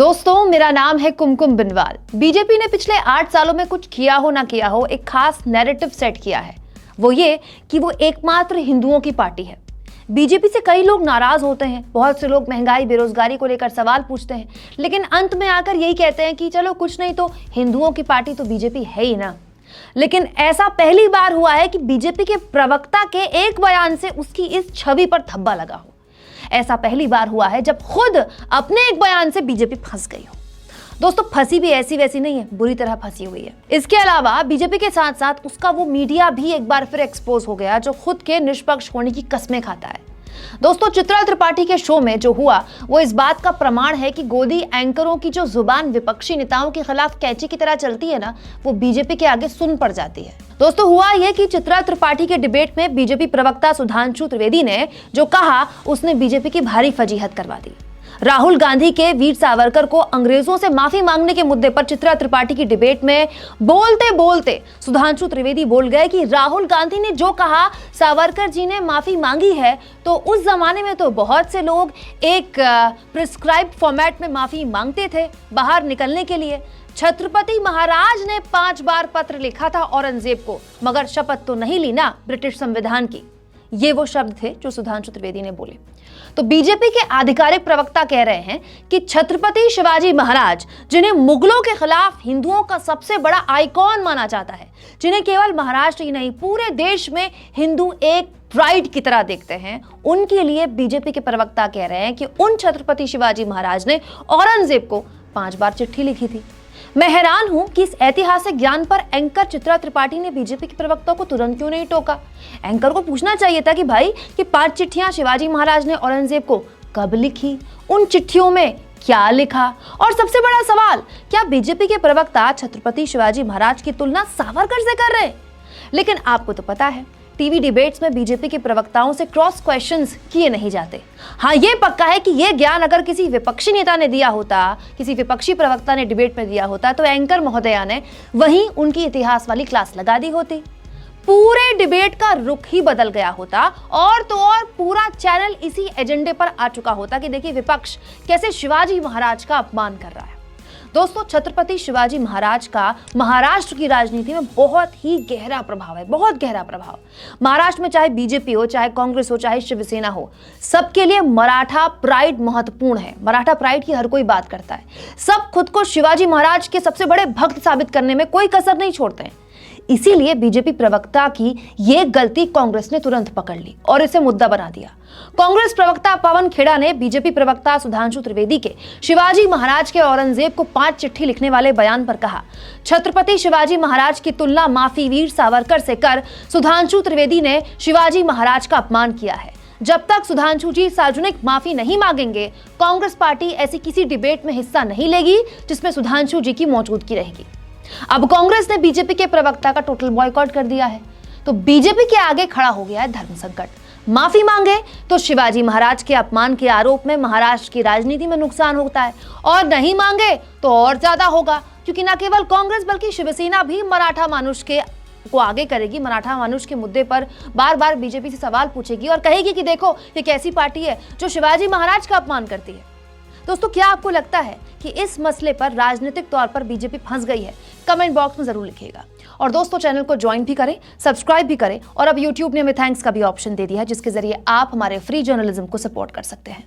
दोस्तों, मेरा नाम है कुमकुम बिनवाल। बीजेपी ने पिछले 8 सालों में कुछ किया हो ना किया हो, एक खास नैरेटिव सेट किया है। वो ये कि वो एकमात्र हिंदुओं की पार्टी है। बीजेपी से कई लोग नाराज होते हैं, बहुत से लोग महंगाई बेरोजगारी को लेकर सवाल पूछते हैं, लेकिन अंत में आकर यही कहते हैं कि चलो कुछ नहीं तो हिंदुओं की पार्टी तो बीजेपी है ही ना। लेकिन ऐसा पहली बार हुआ है कि बीजेपी के प्रवक्ता के एक बयान से उसकी इस छवि पर धब्बा लगा हो। ऐसा पहली बार हुआ है जब खुद अपने एक बयान से बीजेपी फंस गई हो। दोस्तों, फंसी भी ऐसी वैसी नहीं है, बुरी तरह फंसी हुई है। इसके अलावा बीजेपी के साथ साथ उसका वो मीडिया भी एक बार फिर एक्सपोज हो गया जो खुद के निष्पक्ष होने की कस्में खाता है। दोस्तों, चित्रा त्रिपाठी के शो में जो हुआ वो इस बात का प्रमाण है कि गोदी एंकरों की जो जुबान विपक्षी नेताओं के खिलाफ कैंची की तरह चलती है ना, वो बीजेपी के आगे सुन पड़ जाती है। दोस्तों, हुआ यह कि चित्रा त्रिपाठी के डिबेट में बीजेपी प्रवक्ता सुधांशु त्रिवेदी ने जो कहा उसने बीजेपी की भारी फजीहत करवा दी। राहुल गांधी के वीर सावरकर को अंग्रेजों से माफी मांगने के मुद्दे पर चित्रा त्रिपाठी की डिबेट में बोलते बोलते सुधांशु त्रिवेदी बोल गए कि राहुल गांधी ने जो कहा सावरकर जी ने माफी मांगी है, तो उस जमाने में तो बहुत से लोग एक प्रिस्क्राइब्ड फॉर्मेट में माफी मांगते थे बाहर निकलने के लिए। छत्रपति महाराज ने 5 बार पत्र लिखा था औरंगजेब को, मगर शपथ तो नहीं ली ना ब्रिटिश संविधान की। ये वो शब्द थे जो सुधांशु त्रिवेदी ने बोले। तो बीजेपी के आधिकारिक प्रवक्ता कह रहे हैं कि छत्रपति शिवाजी महाराज, जिन्हें मुगलों के खिलाफ हिंदुओं का सबसे बड़ा आइकॉन माना जाता है, जिन्हें केवल महाराष्ट्र ही नहीं पूरे देश में हिंदू एक प्राइड की तरह देखते हैं, उनके लिए बीजेपी के प्रवक्ता कह रहे हैं कि उन छत्रपति शिवाजी महाराज ने औरंगजेब को 5 बार चिट्ठी लिखी थी। मैं हैरान हूं कि इस ऐतिहासिक ज्ञान पर एंकर चित्रा त्रिपाठी ने बीजेपी के प्रवक्ता को तुरंत क्यों नहीं टोका। एंकर को पूछना चाहिए था कि भाई कि 5 चिट्ठियां शिवाजी महाराज ने औरंगजेब को कब लिखी, उन चिट्ठियों में क्या लिखा, और सबसे बड़ा सवाल, क्या बीजेपी के प्रवक्ता छत्रपति शिवाजी महाराज की तुलना सावरकर से कर रहे हैं? लेकिन आपको तो पता है, टीवी डिबेट्स में बीजेपी के प्रवक्ताओं से क्रॉस क्वेश्चंस किए नहीं जाते। हाँ, ये पक्का है कि ये ज्ञान अगर किसी विपक्षी नेता ने दिया होता, किसी विपक्षी प्रवक्ता ने डिबेट में दिया होता, तो एंकर महोदया ने वहीं उनकी इतिहास वाली क्लास लगा दी होती। पूरे डिबेट का रुख ही बदल गया होता, और तो और पूरा चैनल इसी एजेंडे पर आ चुका होता कि देखिए विपक्ष कैसे शिवाजी महाराज का अपमान कर रहा है। दोस्तों, छत्रपति शिवाजी महाराज का महाराष्ट्र की राजनीति में बहुत ही गहरा प्रभाव है, बहुत गहरा प्रभाव। महाराष्ट्र में चाहे बीजेपी हो, चाहे कांग्रेस हो, चाहे शिवसेना हो, सबके लिए मराठा प्राइड महत्वपूर्ण है। मराठा प्राइड की हर कोई बात करता है। सब खुद को शिवाजी महाराज के सबसे बड़े भक्त साबित करने में कोई कसर नहीं छोड़ते हैं। इसीलिए बीजेपी प्रवक्ता की ये गलती कांग्रेस ने तुरंत पकड़ ली और इसे मुद्दा बना दिया। कांग्रेस प्रवक्ता पवन खेड़ा ने बीजेपी प्रवक्ता सुधांशु त्रिवेदी के शिवाजी महाराज के औरंगजेब को 5 चिट्ठी लिखने वाले बयान पर कहा, छत्रपति शिवाजी महाराज की तुलना माफी वीर सावरकर से कर सुधांशु त्रिवेदी ने शिवाजी महाराज का अपमान किया है। जब तक सुधांशु जी सार्वजनिक माफी नहीं मांगेंगे, कांग्रेस पार्टी ऐसी किसी डिबेट में हिस्सा नहीं लेगी जिसमें सुधांशु जी की मौजूदगी रहेगी। अब कांग्रेस ने बीजेपी के प्रवक्ता का टोटल बॉयकॉट कर दिया है, तो बीजेपी के आगे खड़ा हो गया है धर्म संकट। माफी मांगे तो शिवाजी महाराज के अपमान के आरोप में महाराष्ट्र की राजनीति में नुकसान होता है, और नहीं मांगे तो और ज्यादा होगा, क्योंकि न केवल कांग्रेस बल्कि शिवसेना भी मराठा मानुष के को आगे करेगी। मराठा मानुष के मुद्दे पर बार बार बीजेपी से सवाल पूछेगी और कहेगी कि देखो ये कैसी पार्टी है जो शिवाजी महाराज का अपमान करती है। दोस्तों, क्या आपको लगता है कि इस मसले पर राजनीतिक तौर पर बीजेपी फंस गई है? कमेंट बॉक्स में जरूर लिखिएगा। और दोस्तों, चैनल को ज्वाइन भी करें, सब्सक्राइब भी करें, और अब यूट्यूब ने हमें थैंक्स का भी ऑप्शन दे दिया है, जिसके जरिए आप हमारे फ्री जर्नलिज्म को सपोर्ट कर सकते हैं।